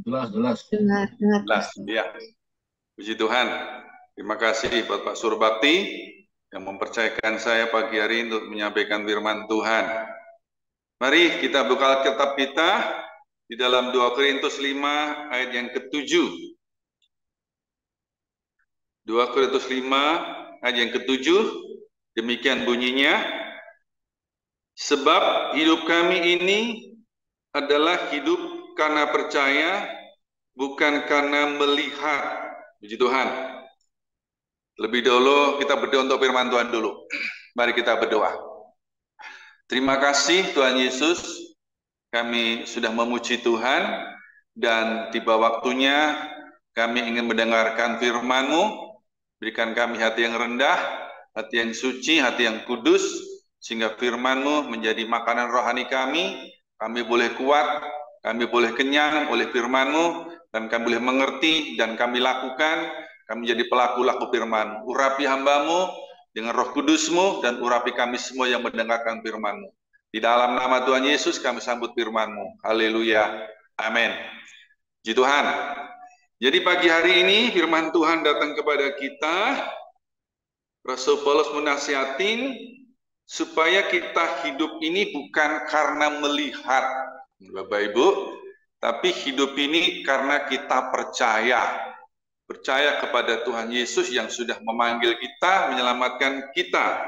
Jelas. Dengar, Jelas, Pastor. ya. Puji Tuhan. Terima kasih buat Pak Surbakti yang mempercayakan saya pagi hari ini untuk menyampaikan firman Tuhan. Mari kita buka Alkitab kita di dalam 2 Korintus 5 ayat yang ke-7. 2 Korintus 5 ayat yang ke-7, demikian bunyinya. Sebab hidup kami ini adalah hidup karena percaya, bukan karena melihat. Puji Tuhan. Lebih dulu kita berdoa untuk firman Tuhan dulu. Mari kita berdoa. Terima kasih Tuhan Yesus, kami sudah memuji Tuhan, dan tiba waktunya kami ingin mendengarkan firman-Mu. Berikan kami hati yang rendah, hati yang suci, hati yang kudus, sehingga firman-Mu menjadi makanan rohani kami. Kami boleh kuat, kami boleh kenyang oleh firman-Mu, dan kami boleh mengerti, dan kami lakukan. Kami menjadi pelaku-laku firman. Urapi hamba-Mu dengan Roh Kudus-Mu, dan urapi kami semua yang mendengarkan firman-Mu. Di dalam nama Tuhan Yesus kami sambut firman-Mu. Haleluya. Amin. Puji Tuhan. Jadi pagi hari ini firman Tuhan datang kepada kita. Rasul Paulus menasihatin supaya kita hidup ini bukan karena melihat, Bapak Ibu, tapi hidup ini karena kita percaya. Percaya kepada Tuhan Yesus yang sudah memanggil kita, menyelamatkan kita.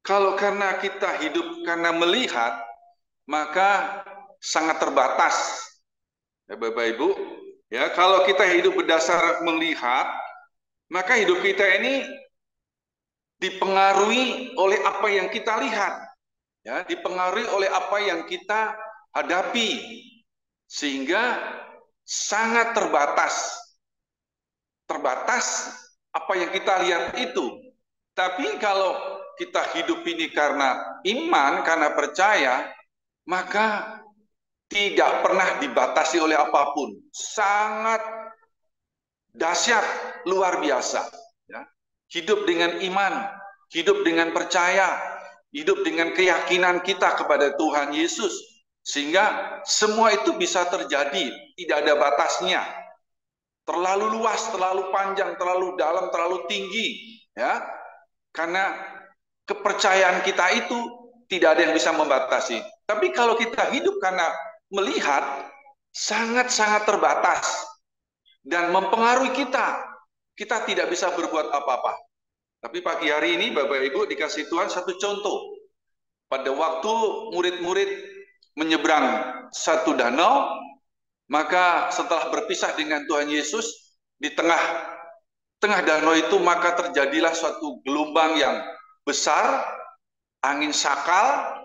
Kalau karena kita hidup karena melihat, maka sangat terbatas. Ya, Bapak Ibu, ya, kalau kita hidup berdasar melihat, maka hidup kita ini dipengaruhi oleh apa yang kita lihat. Ya, dipengaruhi oleh apa yang kita hadapi. Sehingga sangat terbatas apa yang kita lihat itu. Tapi kalau kita hidup ini karena iman, karena percaya, maka tidak pernah dibatasi oleh apapun. Sangat dahsyat, luar biasa. Ya. Hidup dengan iman, hidup dengan percaya, hidup dengan keyakinan kita kepada Tuhan Yesus. Sehingga semua itu bisa terjadi, tidak ada batasnya. Terlalu luas, terlalu panjang, terlalu dalam, terlalu tinggi, ya. Karena kepercayaan kita itu tidak ada yang bisa membatasi. Tapi kalau kita hidup karena melihat, sangat-sangat terbatas dan mempengaruhi kita. Kita tidak bisa berbuat apa-apa. Tapi pagi hari ini Bapak Ibu dikasih Tuhan satu contoh. Pada waktu murid-murid menyeberang satu danau, maka setelah berpisah dengan Tuhan Yesus, di tengah danau itu maka terjadilah suatu gelombang yang besar, angin sakal,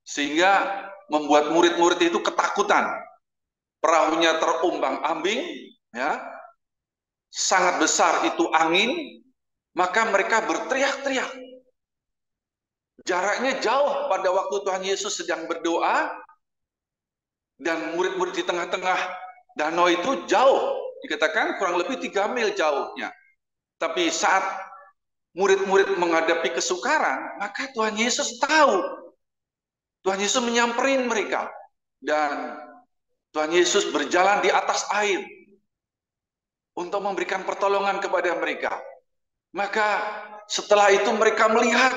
sehingga membuat murid-murid itu ketakutan. Perahunya terombang-ambing, ya, sangat besar itu angin, maka mereka berteriak-teriak. Jaraknya jauh pada waktu Tuhan Yesus sedang berdoa, dan murid-murid di tengah-tengah danau itu jauh, dikatakan kurang lebih 3 mil jauhnya. Tapi saat murid-murid menghadapi kesukaran, maka Tuhan Yesus tahu. Tuhan Yesus menyamperin mereka. Dan Tuhan Yesus berjalan di atas air untuk memberikan pertolongan kepada mereka. Maka setelah itu mereka melihat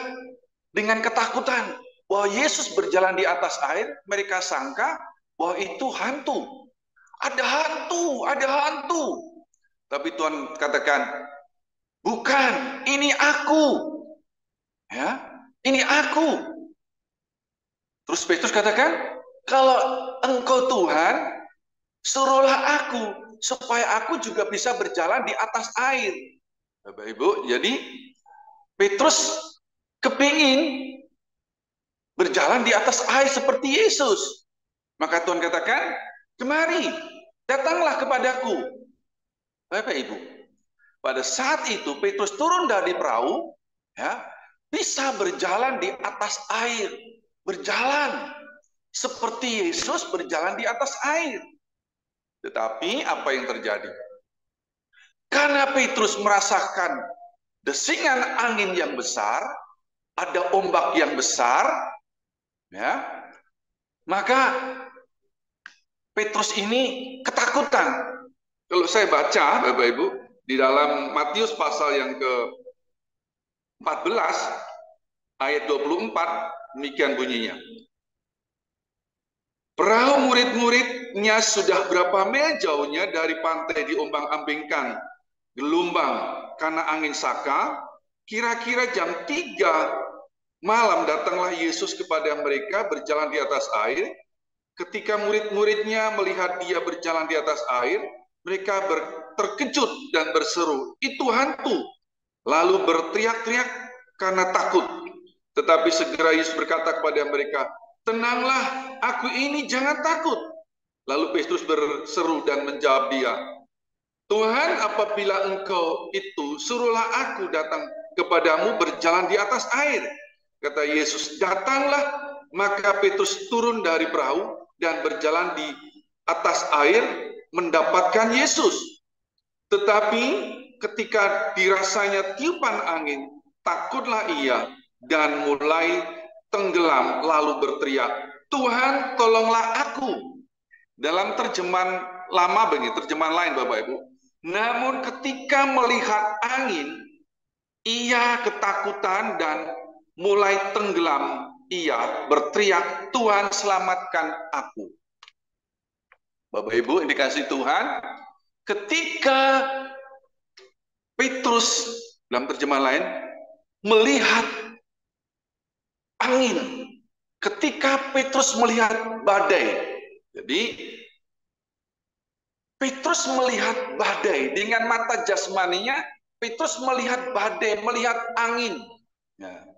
dengan ketakutan bahwa Yesus berjalan di atas air. Mereka sangka bahwa itu hantu. Ada hantu, ada hantu. Tapi Tuhan katakan, bukan, ini aku. Ya, ini aku. Terus Petrus katakan, kalau engkau Tuhan, suruhlah aku, supaya aku juga bisa berjalan di atas air. Bapak Ibu, jadi Petrus kepingin berjalan di atas air seperti Yesus. Maka Tuhan katakan, kemari, datanglah kepadaku. Bapak Ibu, pada saat itu Petrus turun dari perahu, ya, bisa berjalan di atas air, berjalan seperti Yesus berjalan di atas air. Tetapi apa yang terjadi? Karena Petrus merasakan desingan angin yang besar, ada ombak yang besar, ya, maka Petrus ini ketakutan. ketakutan. Kalau saya baca, Bapak Ibu, di dalam Matius pasal yang ke-14, ayat 24, demikian bunyinya. Perahu murid-muridnya sudah berapa mil jauhnya dari pantai diombang-ambingkan gelombang karena angin saka. Kira-kira jam 3 malam datanglah Yesus kepada mereka berjalan di atas air. Ketika murid-muridnya melihat dia berjalan di atas air, mereka terkejut dan berseru, "Itu hantu!" Lalu berteriak-teriak karena takut. Tetapi segera Yesus berkata kepada mereka, "Tenanglah, aku ini, jangan takut." Lalu Petrus berseru dan menjawab dia, "Tuhan, apabila Engkau itu, suruhlah aku datang kepadamu berjalan di atas air." Kata Yesus, "Datanglah." Maka Petrus turun dari perahu dan berjalan di atas air mendapatkan Yesus. Tetapi ketika dirasanya tiupan angin, takutlah ia dan mulai tenggelam lalu berteriak, "Tuhan, tolonglah aku." Dalam terjemahan lama begini, terjemahan lain Bapak Ibu. Namun ketika melihat angin, ia ketakutan dan mulai tenggelam. Ia berteriak, "Tuhan, selamatkan aku." Bapak Ibu, yang dikasihi Tuhan, ketika Petrus, dalam terjemahan lain, melihat angin, ketika Petrus melihat badai, jadi Petrus melihat badai dengan mata jasmaninya. Petrus melihat badai, melihat angin. Ya.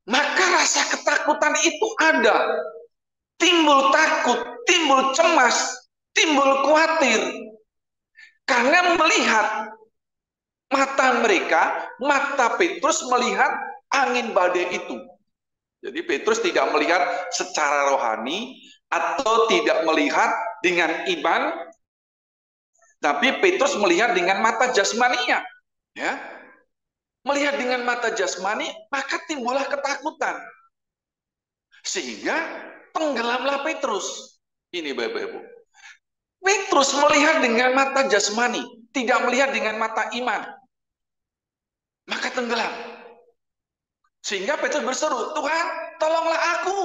Maka rasa ketakutan itu ada. Timbul takut, timbul cemas, timbul khawatir. Karena melihat mata mereka, mata Petrus melihat angin badai itu. Jadi Petrus tidak melihat secara rohani atau tidak melihat dengan iman, tapi Petrus melihat dengan mata jasmaninya. Ya. Melihat dengan mata jasmani, maka timbullah ketakutan. Sehingga tenggelamlah Petrus. Ini Bapak Ibu. Petrus melihat dengan mata jasmani, tidak melihat dengan mata iman. Maka tenggelam. Sehingga Petrus berseru, "Tuhan, tolonglah aku."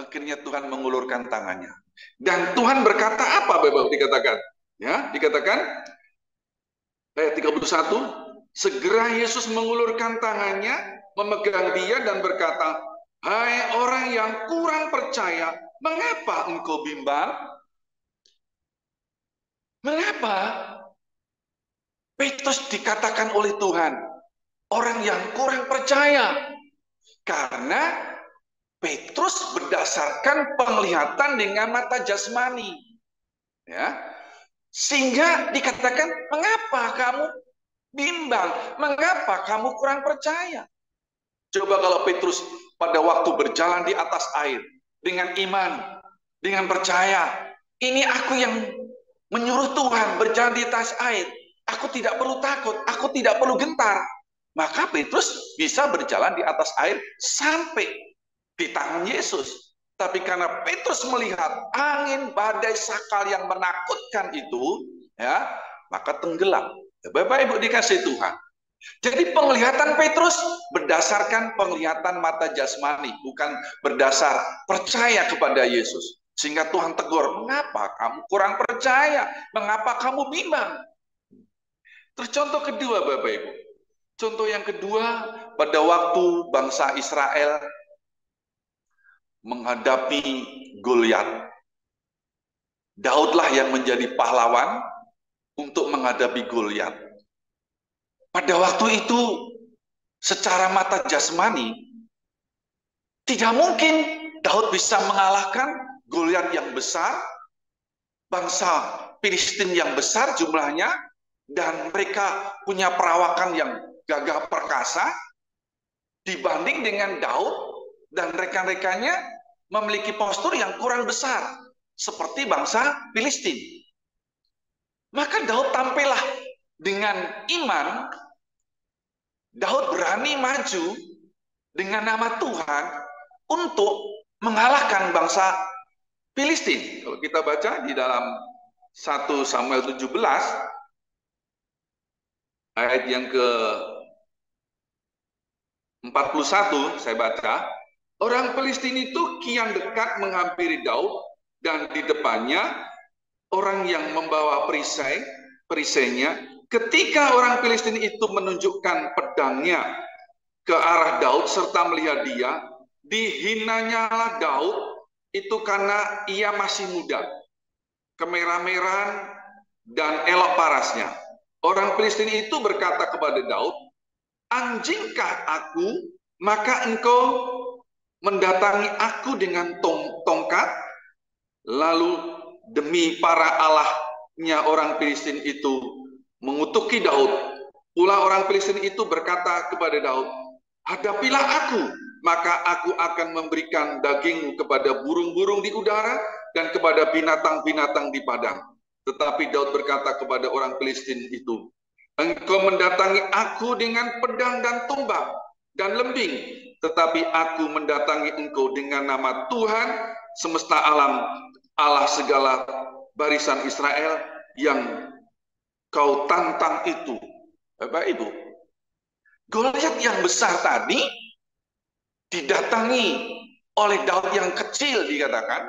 Akhirnya Tuhan mengulurkan tangannya. Dan Tuhan berkata apa Bapak Ibu dikatakan? Ya, dikatakan ayat 31, segera Yesus mengulurkan tangannya, memegang dia dan berkata, "Hai orang yang kurang percaya, mengapa engkau bimbang?" Mengapa Petrus dikatakan oleh Tuhan orang yang kurang percaya? Karena Petrus berdasarkan penglihatan dengan mata jasmani. Ya. Sehingga dikatakan, "Mengapa kamu bimbang? Mengapa kamu kurang percaya?" Coba kalau Petrus pada waktu berjalan di atas air dengan iman, dengan percaya, "Ini aku yang menyuruh Tuhan berjalan di atas air. Aku tidak perlu takut, aku tidak perlu gentar." Maka Petrus bisa berjalan di atas air sampai di tangan Yesus. Tapi karena Petrus melihat angin badai sakal yang menakutkan itu, ya, maka tenggelam. Bapak Ibu dikasih Tuhan. Jadi penglihatan Petrus berdasarkan penglihatan mata jasmani, bukan berdasar percaya kepada Yesus. Sehingga Tuhan tegur, "Mengapa kamu kurang percaya? Mengapa kamu bimbang?" Terus contoh kedua Bapak Ibu. Contoh yang kedua, pada waktu bangsa Israel menghadapi Goliat. Daudlah yang menjadi pahlawan untuk menghadapi Goliat. Pada waktu itu, secara mata jasmani, tidak mungkin Daud bisa mengalahkan Goliat yang besar, bangsa Filistin yang besar jumlahnya, dan mereka punya perawakan yang gagah perkasa, dibanding dengan Daud dan rekan-rekannya memiliki postur yang kurang besar, seperti bangsa Filistin. Maka Daud tampillah dengan iman. Daud berani maju dengan nama Tuhan untuk mengalahkan bangsa Filistin. Kalau kita baca di dalam 1 Samuel 17 ayat yang ke 41 saya baca, orang Filistin itu kian dekat menghampiri Daud dan di depannya orang yang membawa perisainya. Ketika orang Filistin itu menunjukkan pedangnya ke arah Daud serta melihat dia, dihinanyalah Daud itu karena ia masih muda, kemerah-merahan dan elok parasnya. Orang Filistin itu berkata kepada Daud, anjingkah aku, maka engkau mendatangi aku dengan tongkat? Lalu demi para allahnya orang Filistin itu mengutuki Daud. Pula orang Filistin itu berkata kepada Daud, hadapilah aku, maka aku akan memberikan dagingmu kepada burung-burung di udara dan kepada binatang-binatang di padang. Tetapi Daud berkata kepada orang Filistin itu, engkau mendatangi aku dengan pedang dan tombak dan lembing, tetapi aku mendatangi engkau dengan nama Tuhan semesta alam, Allah segala barisan Israel yang kau tantang itu. Bapak Ibu, Goliat yang besar tadi didatangi oleh Daud yang kecil dikatakan,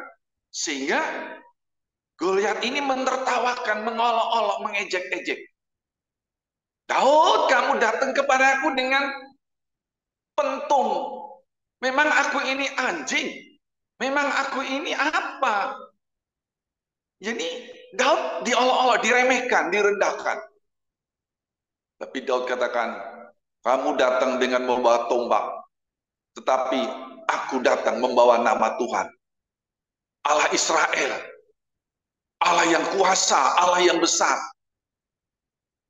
sehingga Goliat ini menertawakan, mengolok-olok, mengejek-ejek. Daud, kamu datang kepada aku dengan pentung. Memang aku ini anjing? Memang aku ini apa? Jadi Daud diolok-olok, diremehkan, direndahkan. Tapi Daud katakan, kamu datang dengan membawa tombak, tetapi aku datang membawa nama Tuhan, Allah Israel, Allah yang kuasa, Allah yang besar.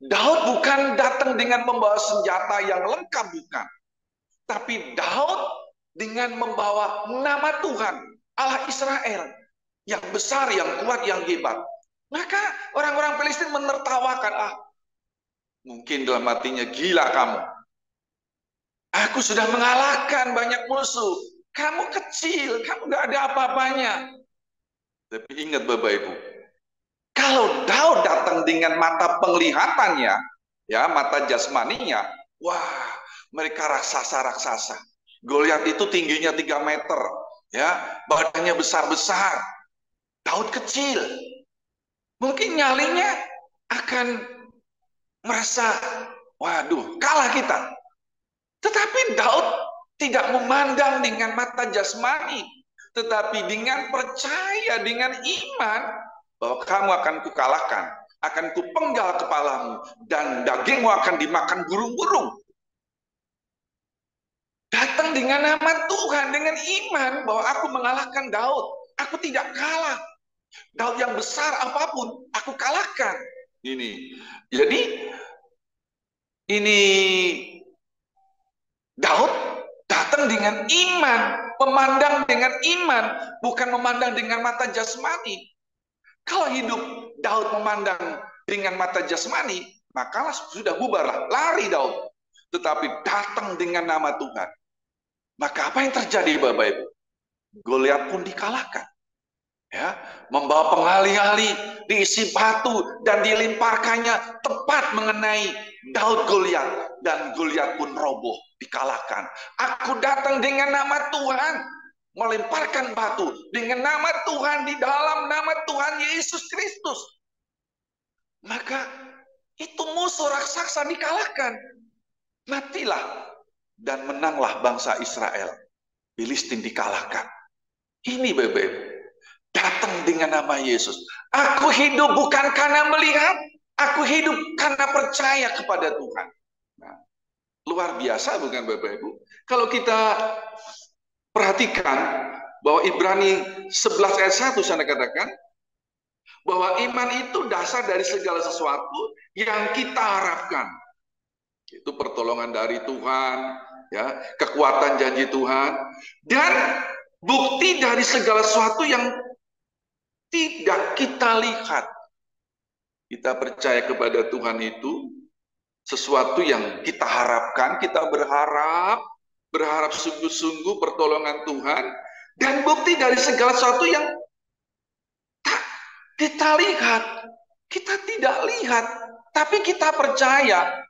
Daud bukan datang dengan membawa senjata yang lengkap, bukan. Tapi Daud dengan membawa nama Tuhan, Allah Israel, yang besar, yang kuat, yang hebat. Maka orang-orang Filistin menertawakan, mungkin dalam hatinya, gila kamu. Aku sudah mengalahkan banyak musuh. Kamu kecil, kamu gak ada apa-apanya. Tapi ingat Bapak Ibu, kalau Daud datang dengan mata penglihatannya, ya mata jasmaninya, wah, mereka raksasa-raksasa. Goliat itu tingginya 3 meter, ya, badannya besar-besar. Daud kecil. Mungkin nyalinya akan merasa, waduh, kalah kita. Tetapi Daud tidak memandang dengan mata jasmani, tetapi dengan percaya, dengan iman, bahwa kamu akan kukalahkan, akan kupenggal kepalamu, dan dagingmu akan dimakan burung-burung. Datang dengan nama Tuhan, dengan iman, bahwa aku mengalahkan Daud. Aku tidak kalah. Daud yang besar apapun, aku kalahkan. Jadi, ini Daud datang dengan iman, memandang dengan iman, bukan memandang dengan mata jasmani. Kalau hidup Daud memandang dengan mata jasmani, maka sudah bubarlah, lari Daud. Tetapi datang dengan nama Tuhan. Maka apa yang terjadi Bapak Ibu? Goliat pun dikalahkan. Ya, membawa pengali-ali, diisi batu dan dilemparkannya tepat mengenai Daud Goliat, dan Goliat pun roboh, dikalahkan. Aku datang dengan nama Tuhan, melemparkan batu dengan nama Tuhan, di dalam nama Tuhan Yesus Kristus. Maka itu musuh raksasa dikalahkan. Matilah dan menanglah bangsa Israel. Filistin dikalahkan. Ini Bapak Ibu, datang dengan nama Yesus. Aku hidup bukan karena melihat, aku hidup karena percaya kepada Tuhan. Nah, luar biasa bukan Bapak Ibu? Kalau kita perhatikan bahwa Ibrani 11 ayat 1 saya katakan, bahwa iman itu dasar dari segala sesuatu yang kita harapkan. Itu pertolongan dari Tuhan, ya, kekuatan janji Tuhan, dan bukti dari segala sesuatu yang tidak kita lihat. Kita percaya kepada Tuhan itu sesuatu yang kita harapkan, kita berharap sungguh-sungguh pertolongan Tuhan, dan bukti dari segala sesuatu yang Kita lihat, kita tidak lihat, tapi kita percaya.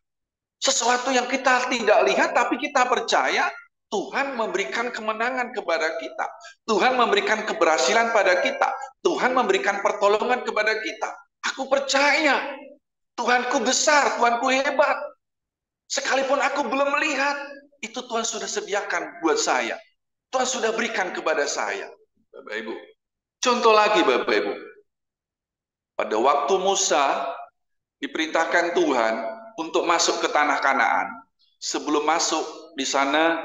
Sesuatu yang kita tidak lihat, tapi kita percaya Tuhan memberikan kemenangan kepada kita. Tuhan memberikan keberhasilan pada kita. Tuhan memberikan pertolongan kepada kita. Aku percaya Tuhanku besar, Tuhanku hebat. Sekalipun aku belum melihat, itu Tuhan sudah sediakan buat saya. Tuhan sudah berikan kepada saya. Bapak Ibu. Contoh lagi Bapak Ibu. Pada waktu Musa diperintahkan Tuhan untuk masuk ke tanah Kanaan. Sebelum masuk di sana,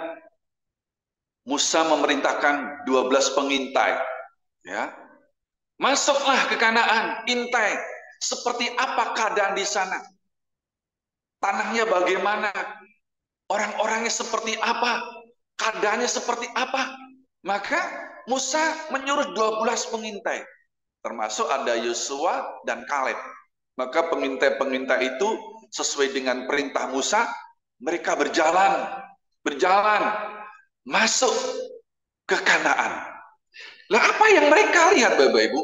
Musa memerintahkan 12 pengintai. Ya, masuklah ke Kanaan, intai. Seperti apa keadaan di sana? Tanahnya bagaimana? Orang-orangnya seperti apa? Keadaannya seperti apa? Maka Musa menyuruh 12 pengintai. Termasuk ada Yosua dan Kaleb. Maka pengintai-pengintai itu sesuai dengan perintah Musa, mereka berjalan masuk ke Kanaan. Lah apa yang mereka lihat Bapak Ibu?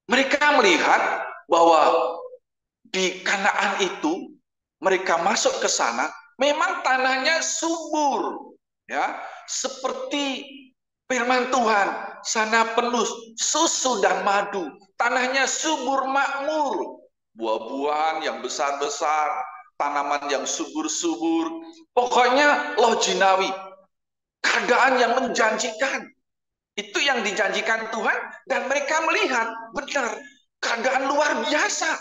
Mereka melihat bahwa di Kanaan itu mereka masuk ke sana, memang tanahnya subur, ya, seperti firman Tuhan, sana penuh susu dan madu, tanahnya subur makmur, buah-buahan yang besar-besar, tanaman yang subur-subur, pokoknya loh jinawi, keadaan yang menjanjikan. Itu yang dijanjikan Tuhan, dan mereka melihat benar keadaan luar biasa.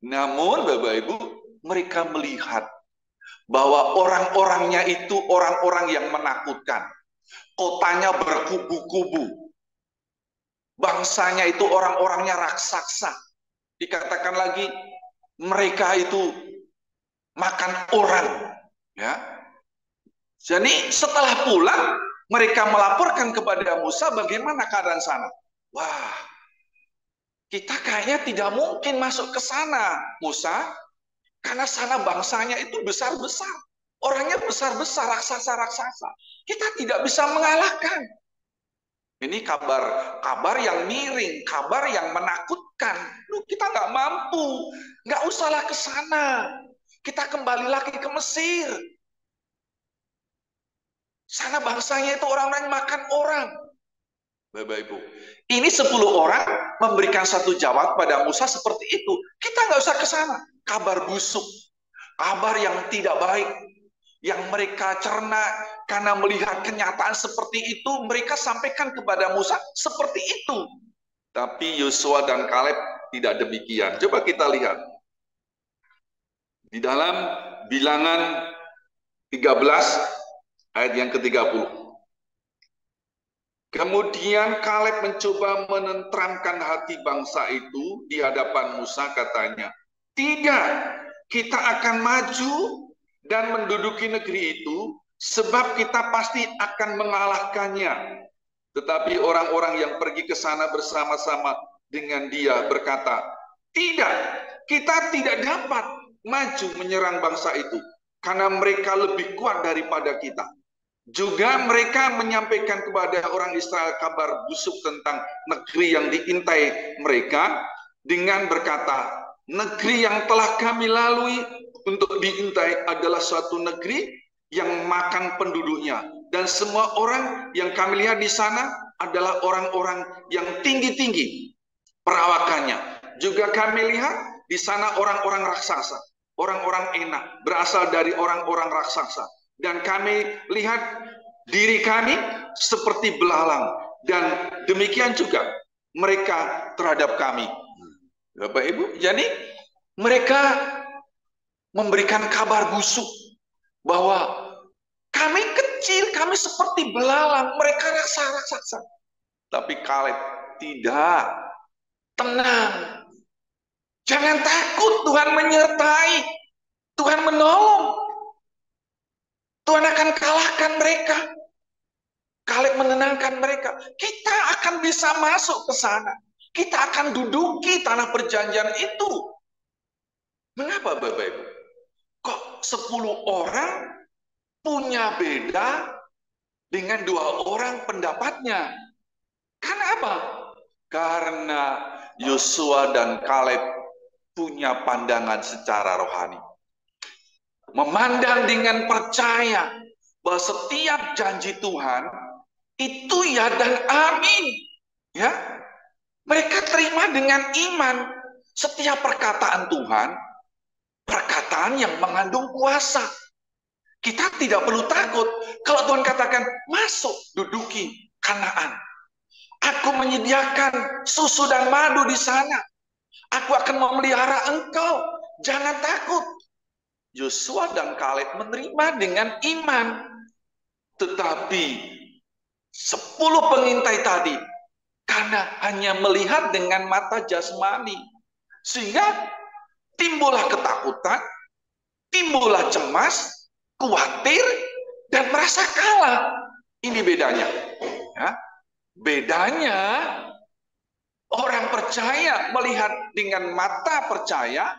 Namun Bapak Ibu, mereka melihat bahwa orang-orangnya itu orang-orang yang menakutkan. Kotanya berkubu-kubu. Bangsanya itu orang-orangnya raksasa. Dikatakan lagi, mereka itu makan orang. Ya. Jadi setelah pulang, mereka melaporkan kepada Musa bagaimana keadaan sana. Wah, kita kayaknya tidak mungkin masuk ke sana, Musa. Karena sana bangsanya itu besar-besar. Orangnya besar-besar, raksasa-raksasa. Kita tidak bisa mengalahkan. Ini kabar yang miring, kabar yang menakutkan. Loh, kita nggak mampu, nggak usahlah ke sana. Kita kembali lagi ke Mesir. Sana bangsanya itu orang-orang makan orang. Bapak Ibu, ini 10 orang memberikan satu jawab pada Musa seperti itu. Kita nggak usah ke sana. Kabar busuk, kabar yang tidak baik, yang mereka cerna karena melihat kenyataan seperti itu, mereka sampaikan kepada Musa seperti itu. Tapi Yosua dan Kaleb tidak demikian. Coba kita lihat. Di dalam Bilangan 13 ayat yang ke-30. Kemudian Kaleb mencoba menenteramkan hati bangsa itu di hadapan Musa, katanya, "Tidak, kita akan maju dan menduduki negeri itu, sebab kita pasti akan mengalahkannya." Tetapi orang-orang yang pergi ke sana bersama-sama dengan dia berkata, "Tidak, kita tidak dapat maju menyerang bangsa itu, karena mereka lebih kuat daripada kita." Juga mereka menyampaikan kepada orang Israel kabar busuk tentang negeri yang diintai mereka dengan berkata, "Negeri yang telah kami lalui untuk diintai adalah suatu negeri yang makan penduduknya. Dan semua orang yang kami lihat di sana adalah orang-orang yang tinggi-tinggi perawakannya. Juga kami lihat di sana orang-orang raksasa, orang-orang enak, berasal dari orang-orang raksasa. Dan kami lihat diri kami seperti belalang, dan demikian juga mereka terhadap kami." Bapak Ibu, jadi mereka memberikan kabar busuk bahwa kami kecil, kami seperti belalang, mereka raksasa. Tapi Kaleb tidak, tenang. Jangan takut, Tuhan menyertai, Tuhan menolong. Tuhan akan kalahkan mereka. Kaleb menenangkan mereka. Kita akan bisa masuk ke sana. Kita akan duduki tanah perjanjian itu. Mengapa Bapak Ibu? Kok 10 orang punya beda dengan 2 orang pendapatnya? Karena apa? Karena Yosua dan Kaleb punya pandangan secara rohani. Memandang dengan percaya bahwa setiap janji Tuhan itu ya dan amin. Ya, mereka terima dengan iman setiap perkataan Tuhan, perkataan yang mengandung kuasa. Kita tidak perlu takut kalau Tuhan katakan masuk duduki Kanaan. Aku menyediakan susu dan madu di sana. Aku akan memelihara engkau. Jangan takut. Yosua dan Kaleb menerima dengan iman. Tetapi 10 pengintai tadi karena hanya melihat dengan mata jasmani, sehingga timbullah ketakutan, timbullah cemas, khawatir, dan merasa kalah. Ini bedanya. Ya. Bedanya orang percaya melihat dengan mata percaya,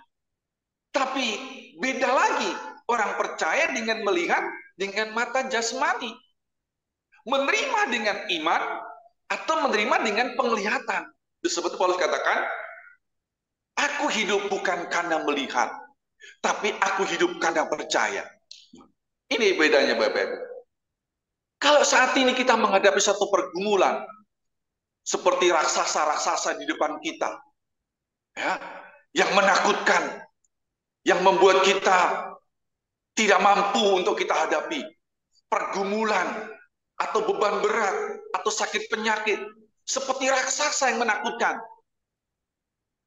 tapi beda lagi orang percaya dengan melihat dengan mata jasmani. Menerima dengan iman atau menerima dengan penglihatan. Seperti Paulus katakan, aku hidup bukan karena melihat, tapi aku hidup karena percaya. Ini bedanya Bapak-Ibu. Kalau saat ini kita menghadapi satu pergumulan, seperti raksasa-raksasa di depan kita, ya, yang menakutkan, yang membuat kita tidak mampu untuk kita hadapi, pergumulan, atau beban berat, atau sakit penyakit, seperti raksasa yang menakutkan,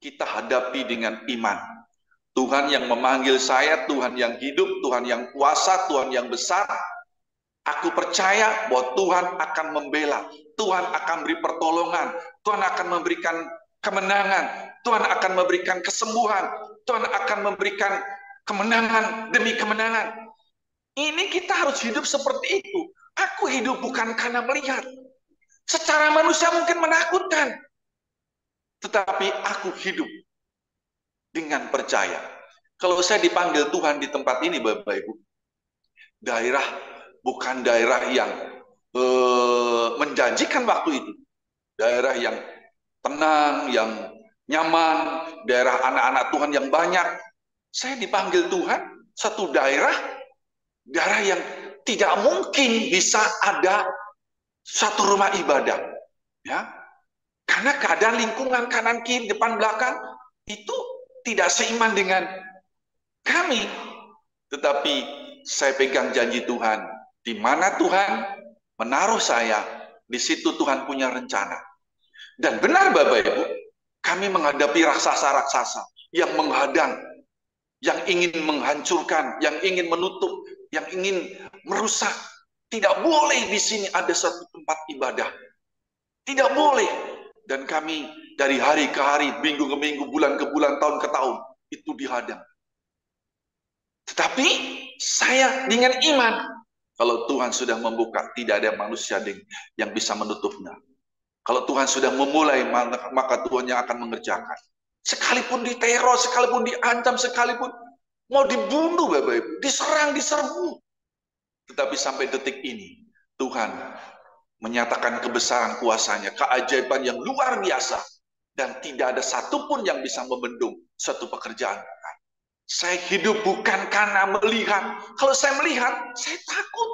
kita hadapi dengan iman. Tuhan yang memanggil saya, Tuhan yang hidup, Tuhan yang kuasa, Tuhan yang besar. Aku percaya bahwa Tuhan akan membela, Tuhan akan beri pertolongan, Tuhan akan memberikan kemenangan, Tuhan akan memberikan kesembuhan, Tuhan akan memberikan kemenangan demi kemenangan. Ini kita harus hidup seperti itu. Aku hidup bukan karena melihat. Secara manusia mungkin menakutkan. Tetapi aku hidup dengan percaya. Kalau saya dipanggil Tuhan di tempat ini, Bapak Ibu, daerah bukan daerah yang menjanjikan waktu itu. Daerah yang tenang, yang nyaman, daerah anak-anak Tuhan yang banyak. Saya dipanggil Tuhan, satu daerah yang tidak mungkin bisa ada satu rumah ibadah, ya, karena keadaan lingkungan kanan kiri depan belakang itu tidak seiman dengan kami. Tetapi saya pegang janji Tuhan, di mana Tuhan menaruh saya, di situ Tuhan punya rencana. Dan benar Bapak Ibu, kami menghadapi raksasa-raksasa yang menghadang, yang ingin menghancurkan, yang ingin menutup, yang ingin merusak. Tidak boleh di sini ada satu tempat ibadah. Tidak boleh. Dan kami dari hari ke hari, minggu ke minggu, bulan ke bulan, tahun ke tahun, itu dihadang. Tetapi saya dengan iman, kalau Tuhan sudah membuka, tidak ada manusia yang bisa menutupnya. Kalau Tuhan sudah memulai, maka Tuhan yang akan mengerjakan. Sekalipun diteror, sekalipun diancam, sekalipun mau dibunuh, Bapak Ibu, diserang, diserbu. Tetapi sampai detik ini, Tuhan menyatakan kebesaran kuasanya, keajaiban yang luar biasa. Dan tidak ada satupun yang bisa membendung suatu pekerjaan. Saya hidup bukan karena melihat. Kalau saya melihat, saya takut.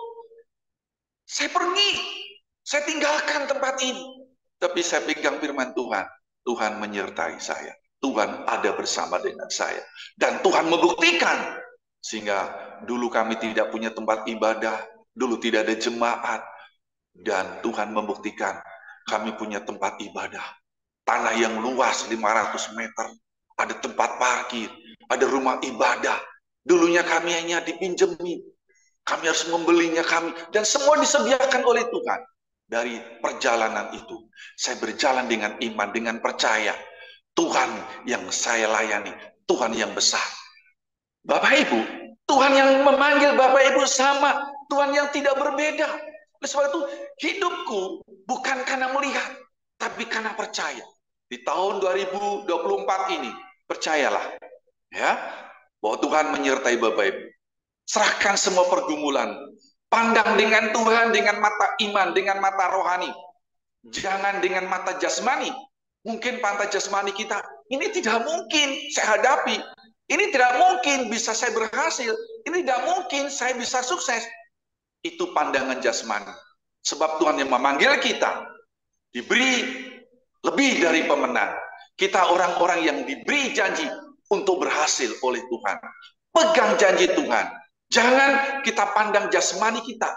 Saya pergi. Saya tinggalkan tempat ini. Tapi saya pegang firman Tuhan. Tuhan menyertai saya. Tuhan ada bersama dengan saya. Dan Tuhan membuktikan. Sehingga dulu kami tidak punya tempat ibadah. Dulu tidak ada jemaat. Dan Tuhan membuktikan kami punya tempat ibadah. Tanah yang luas 500 meter. Ada tempat parkir. Ada rumah ibadah. Dulunya kami hanya dipinjemin. Kami harus membelinya kami. Dan semua disediakan oleh Tuhan. Dari perjalanan itu, saya berjalan dengan iman, dengan percaya. Tuhan yang saya layani, Tuhan yang besar. Bapak Ibu, Tuhan yang memanggil Bapak Ibu sama, Tuhan yang tidak berbeda. Oleh sebab itu, hidupku bukan karena melihat, tapi karena percaya. Di tahun 2024 ini, percayalah, ya, bahwa Tuhan menyertai Bapak Ibu. Serahkan semua pergumulan. Pandang dengan Tuhan dengan mata iman, dengan mata rohani. Jangan dengan mata jasmani. Mungkin pantai jasmani kita, ini tidak mungkin saya hadapi. Ini tidak mungkin bisa saya berhasil. Ini tidak mungkin saya bisa sukses. Itu pandangan jasmani. Sebab Tuhan yang memanggil kita, diberi lebih dari pemenang. Kita orang-orang yang diberi janji untuk berhasil oleh Tuhan. Pegang janji Tuhan. Jangan kita pandang jasmani kita.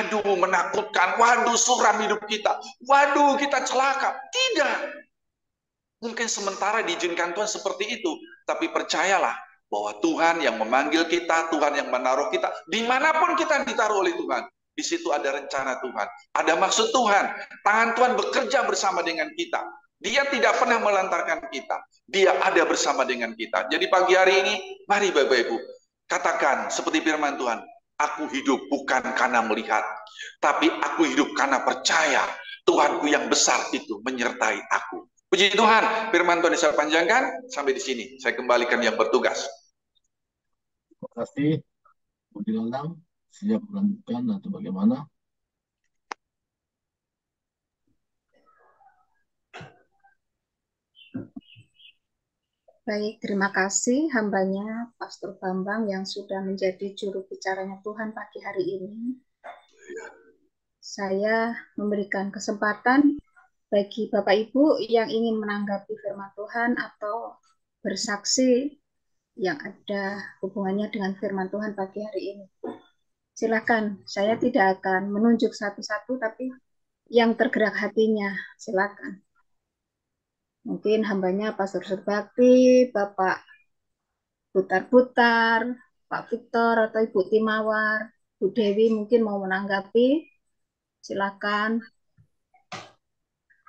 Aduh, menakutkan. Waduh, suram hidup kita. Waduh, kita celaka. Tidak. Mungkin sementara diizinkan Tuhan seperti itu, tapi percayalah bahwa Tuhan yang memanggil kita, Tuhan yang menaruh kita, dimanapun kita ditaruh oleh Tuhan, di situ ada rencana Tuhan, ada maksud Tuhan, tangan Tuhan bekerja bersama dengan kita. Dia tidak pernah melantarkan kita, Dia ada bersama dengan kita. Jadi pagi hari ini, mari Bapak Ibu, katakan seperti firman Tuhan, aku hidup bukan karena melihat, tapi aku hidup karena percaya Tuhanku yang besar itu menyertai aku. Puji Tuhan, firman Tuhan saya panjangkan sampai di sini. Saya kembalikan yang bertugas. Terima kasih. Budi Lelang, siap melanjutkan atau bagaimana? Baik, terima kasih hambanya Pastor Bambang yang sudah menjadi juru bicaranya Tuhan pagi hari ini. Saya memberikan kesempatan bagi Bapak Ibu yang ingin menanggapi firman Tuhan atau bersaksi yang ada hubungannya dengan firman Tuhan pagi hari ini. Silakan, saya tidak akan menunjuk satu-satu, tapi yang tergerak hatinya, silakan. Mungkin hambanya Pastor Serbakti, Bapak Putar-Putar, Pak Victor atau Ibu Timawar, Bu Dewi mungkin mau menanggapi, silakan.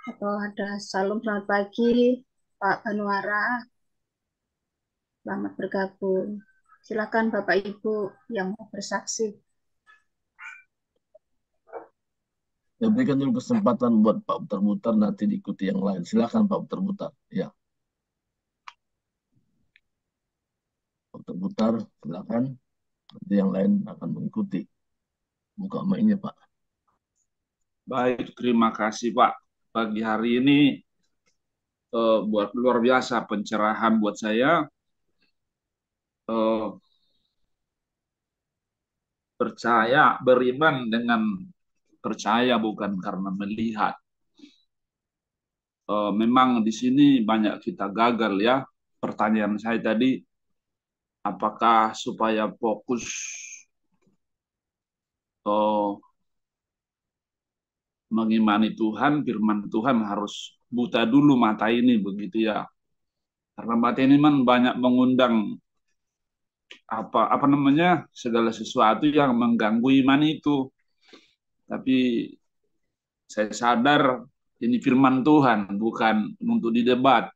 Atau ada Salam selamat pagi, Pak Banuara, selamat bergabung. Silakan Bapak Ibu yang mau bersaksi. Ya, berikan dulu kesempatan buat Pak Putar-Putar, nanti diikuti yang lain. Silakan Pak Putar-Putar. Ya. Pak Putar-Putar, silakan. Nanti yang lain akan mengikuti. Buka mic-nya, Pak. Baik, terima kasih Pak. Pagi hari ini buat luar biasa pencerahan buat saya. Percaya, beriman dengan percaya bukan karena melihat. Memang di sini banyak kita gagal ya. Pertanyaan saya tadi, apakah supaya fokus mengimani Tuhan, firman Tuhan harus buta dulu mata ini begitu ya. Karena mata ini banyak mengundang apa namanya segala sesuatu yang mengganggu iman itu. Tapi saya sadar ini firman Tuhan, bukan untuk didebat.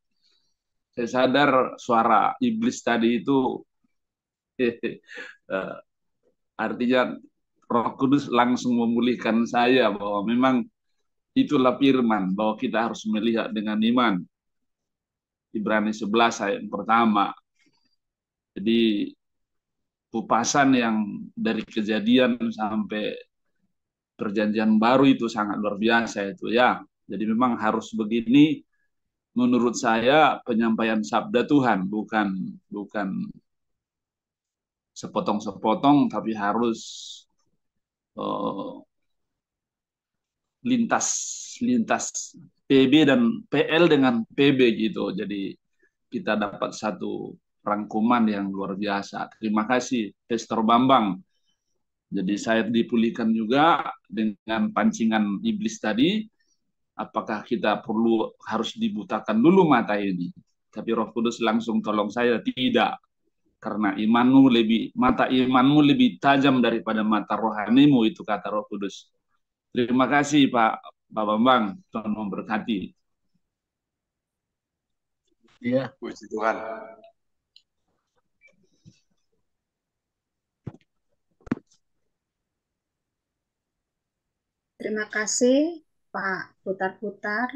Saya sadar suara iblis tadi itu artinya Roh Kudus langsung memulihkan saya bahwa memang itulah firman, bahwa kita harus melihat dengan iman. Ibrani 11 ayat pertama. Jadi kupasan yang dari Kejadian sampai Perjanjian Baru itu sangat luar biasa itu ya. Jadi memang harus begini menurut saya penyampaian sabda Tuhan, bukan sepotong-sepotong, tapi harus lintas PB dan PL dengan PB gitu. Jadi kita dapat satu rangkuman yang luar biasa. Terima kasih Pastor Bambang. Jadi saya dipulihkan juga dengan pancingan iblis tadi. Apakah kita perlu harus dibutakan dulu mata ini? Tapi Roh Kudus langsung tolong saya, tidak. Karena mata imanmu lebih tajam daripada mata rohanimu, itu kata Roh Kudus. Terima kasih Pak Bambang, Tuhan memberkati. Iya. Puji Tuhan. Terima kasih Pak Putar-Putar.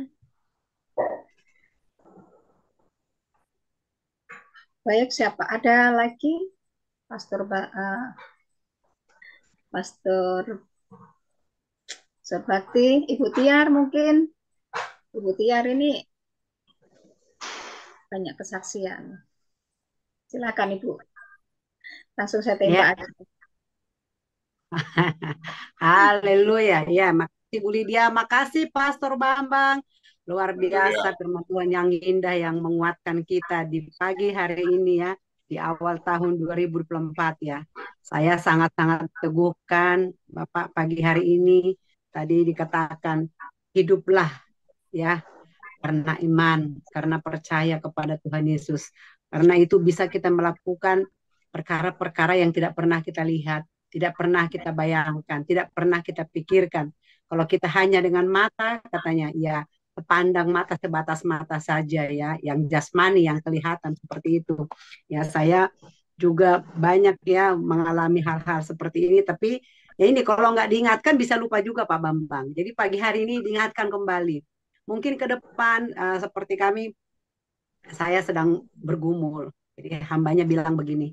Baik, siapa ada lagi? Pastor Serbakti, Ibu Tiar mungkin. Ibu Tiar ini banyak kesaksian. Silakan Ibu. Langsung saya Ya, tembak aja. haleluya. Ya, makasih Bu Lydia, makasih Pastor Bambang. Luar biasa Haleluya. firman Tuhan yang indah yang menguatkan kita di pagi hari ini ya, di awal tahun 2024 ya. Saya sangat-sangat teguhkan Bapak pagi hari ini. Tadi dikatakan hiduplah ya karena iman, karena percaya kepada Tuhan Yesus. Karena itu bisa kita melakukan perkara-perkara yang tidak pernah kita lihat, tidak pernah kita bayangkan, tidak pernah kita pikirkan. Kalau kita hanya dengan mata, katanya, ya pandang mata sebatas mata saja ya, yang jasmani, yang kelihatan seperti itu. Ya saya juga banyak ya mengalami hal-hal seperti ini, tapi ya ini kalau nggak diingatkan bisa lupa juga Pak Bambang. Jadi pagi hari ini diingatkan kembali. Mungkin ke depan seperti kami, saya sedang bergumul. Jadi hambanya bilang begini,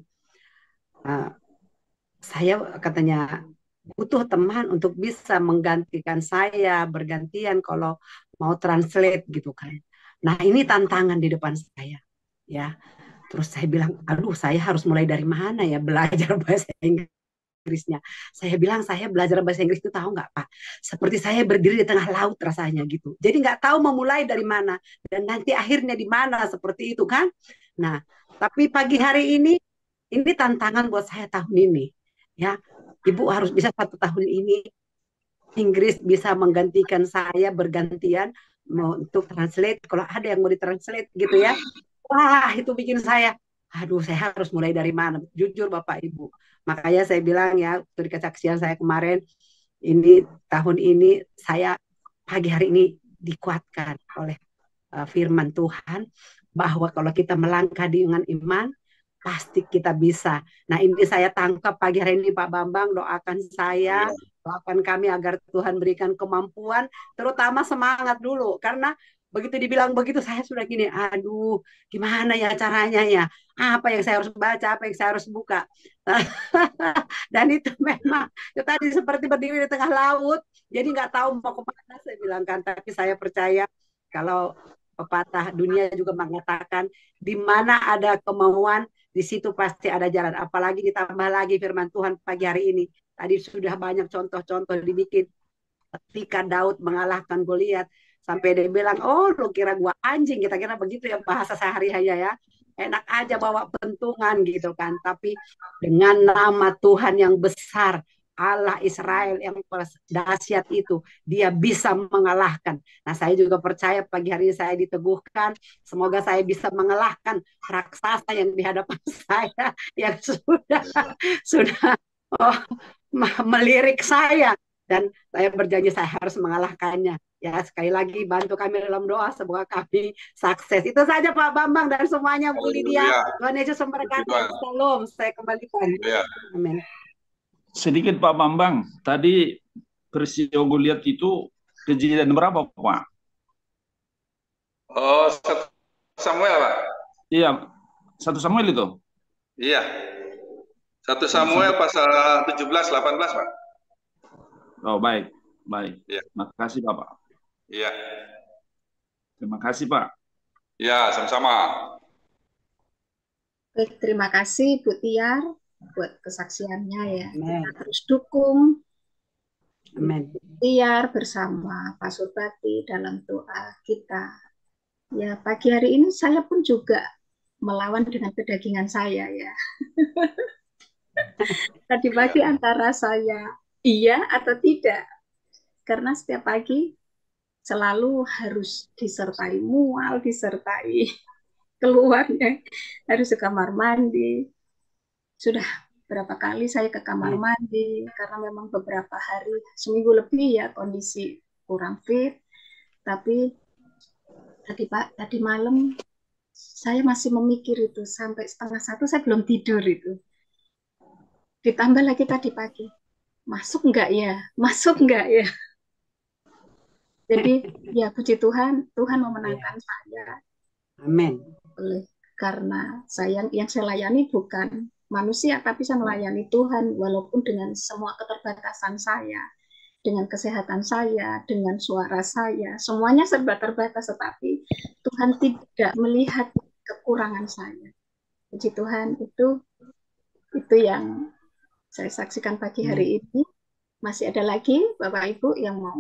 saya katanya butuh teman untuk bisa menggantikan saya, bergantian kalau mau translate gitu kan. Nah ini tantangan di depan saya. Ya, terus saya bilang, aduh saya harus mulai dari mana ya belajar bahasa Inggrisnya. Saya bilang saya belajar bahasa Inggris itu tahu nggak Pak? Seperti saya berdiri di tengah laut rasanya gitu. Jadi nggak tahu memulai dari mana dan nanti akhirnya di mana seperti itu kan. Nah, tapi pagi hari ini tantangan buat saya tahun ini. Ya, Ibu harus bisa 1 tahun ini Inggris bisa menggantikan saya bergantian untuk translate. Kalau ada yang mau ditranslate gitu ya. Wah, itu bikin saya, aduh saya harus mulai dari mana? Jujur Bapak Ibu. Makanya saya bilang ya, dari kesaksian saya kemarin, ini tahun ini saya pagi hari ini dikuatkan oleh firman Tuhan bahwa kalau kita melangkah dengan iman, pasti kita bisa. Nah ini saya tangkap pagi hari ini Pak Bambang, doakan saya, doakan kami agar Tuhan berikan kemampuan, terutama semangat dulu, karena begitu dibilang begitu saya sudah gini, aduh gimana ya caranya ya, apa yang saya harus baca, apa yang saya harus buka. Dan itu memang itu tadi seperti berdiri di tengah laut, jadi nggak tahu mau kemana saya bilang kan, tapi saya percaya kalau pepatah dunia juga mengatakan di mana ada kemauan di situ pasti ada jalan. Apalagi ditambah lagi firman Tuhan pagi hari ini. Tadi sudah banyak contoh-contoh dibikin ketika Daud mengalahkan Goliat sampai dia bilang, oh lu kira gua anjing, kita kira begitu ya bahasa sehari-hari ya. Enak aja bawa pentungan gitu kan. Tapi dengan nama Tuhan yang besar, Allah Israel yang dahsyat itu, dia bisa mengalahkan. Nah saya juga percaya pagi hari ini saya diteguhkan, semoga saya bisa mengalahkan raksasa yang di hadapan saya yang sudah oh, melirik saya, dan saya berjanji saya harus mengalahkannya. Ya sekali lagi bantu kami dalam doa, semoga kami sukses. Itu saja Pak Bambang dan semuanya Bu Lydia. Tuhan Yesus memberkati. Salam. Saya kembalikan. Amin. Sedikit Pak Bambang, tadi peristiwa Goliat itu kejadian berapa Pak? Oh, Samuel Pak. Iya, 1 Samuel itu. Iya. 1 Samuel pasal 17, 18 Pak. Oh baik, baik. Ya. Makasih Bapak. Iya. Terima kasih Pak. Ya, sama-sama. Baik, terima kasih Bu Tiar buat kesaksiannya ya. Amen. Kita terus dukung Amen. Tiar bersama Pak Surbati dalam doa kita. Ya, pagi hari ini saya pun juga melawan dengan kedagingan saya ya. Tadi pagi antara saya iya atau tidak. Karena setiap pagi selalu harus disertai mual, disertai keluarnya, harus ke kamar mandi. Sudah berapa kali saya ke kamar mandi, karena memang beberapa hari, seminggu lebih ya kondisi kurang fit. Tapi tadi malam saya masih memikir itu, sampai 12:30 saya belum tidur itu. Ditambah lagi tadi pagi, masuk enggak ya? Masuk enggak ya? Jadi ya puji Tuhan, Tuhan memenangkan saya. Amin. Karena yang saya layani bukan manusia, tapi saya melayani Tuhan, walaupun dengan semua keterbatasan saya, dengan kesehatan saya, dengan suara saya, semuanya serba terbatas, tetapi Tuhan tidak melihat kekurangan saya. Puji Tuhan, itu yang saya saksikan pagi hari ini. Masih ada lagi Bapak Ibu yang mau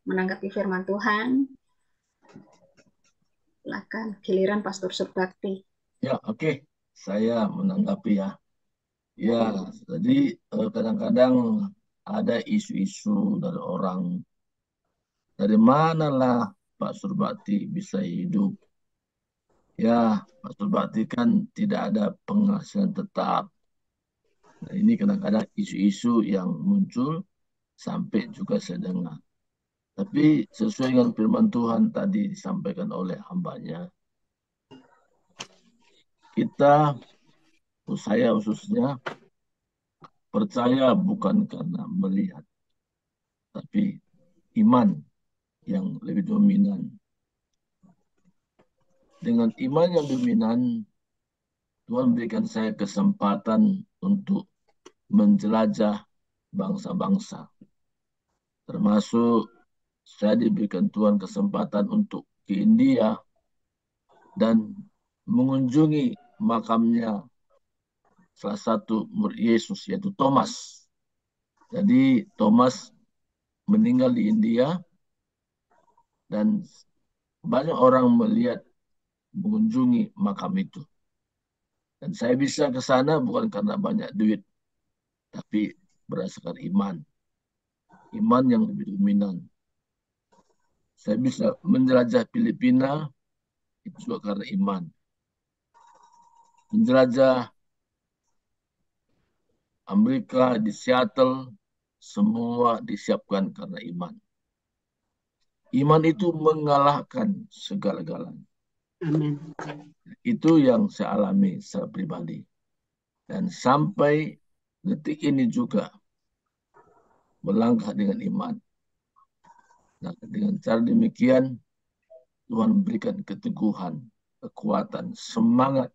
menanggapi firman Tuhan? Silakan, giliran Pastor Surbakti. Ya, oke. Saya menanggapi ya. Ya, jadi kadang-kadang ada isu-isu dari orang, dari manalah Pak Surbakti bisa hidup. Ya, Pak Surbakti kan tidak ada penghasilan tetap. Nah, ini kadang-kadang isu-isu yang muncul sampai juga saya dengar. Tapi sesuai dengan firman Tuhan tadi disampaikan oleh hambanya, kita, saya khususnya, percaya bukan karena melihat, tapi iman yang lebih dominan. Dengan iman yang dominan, Tuhan berikan saya kesempatan untuk menjelajah bangsa-bangsa. Termasuk saya diberikan Tuhan kesempatan untuk ke India dan mengunjungi makamnya salah satu murid Yesus, yaitu Thomas. Jadi Thomas meninggal di India dan banyak orang melihat, mengunjungi makam itu. Dan saya bisa ke sana bukan karena banyak duit, tapi berdasarkan iman. Iman yang lebih dominan. Saya bisa menjelajah Filipina, itu juga karena iman. Menjelajah Amerika di Seattle, semua disiapkan karena iman. Iman itu mengalahkan segala-galanya. Amin. Itu yang saya alami secara pribadi. Dan sampai detik ini juga melangkah dengan iman. Nah, dengan cara demikian, Tuhan berikan keteguhan, kekuatan, semangat,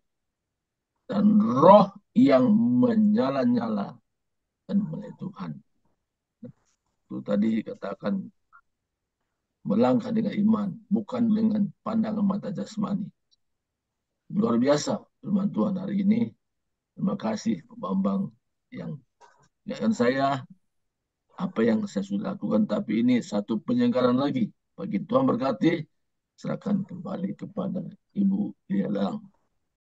dan roh yang menyala-nyala dan melayani Tuhan. Itu tadi katakan melangkah dengan iman, bukan dengan pandangan mata jasmani. Luar biasa firman Tuhan hari ini. Terima kasih Pak Bambang yang ingatkan saya apa yang saya sudah lakukan, tapi ini satu penyegaran lagi. Bagi Tuhan berkati, serahkan kembali kepada Ibu Lia Lang.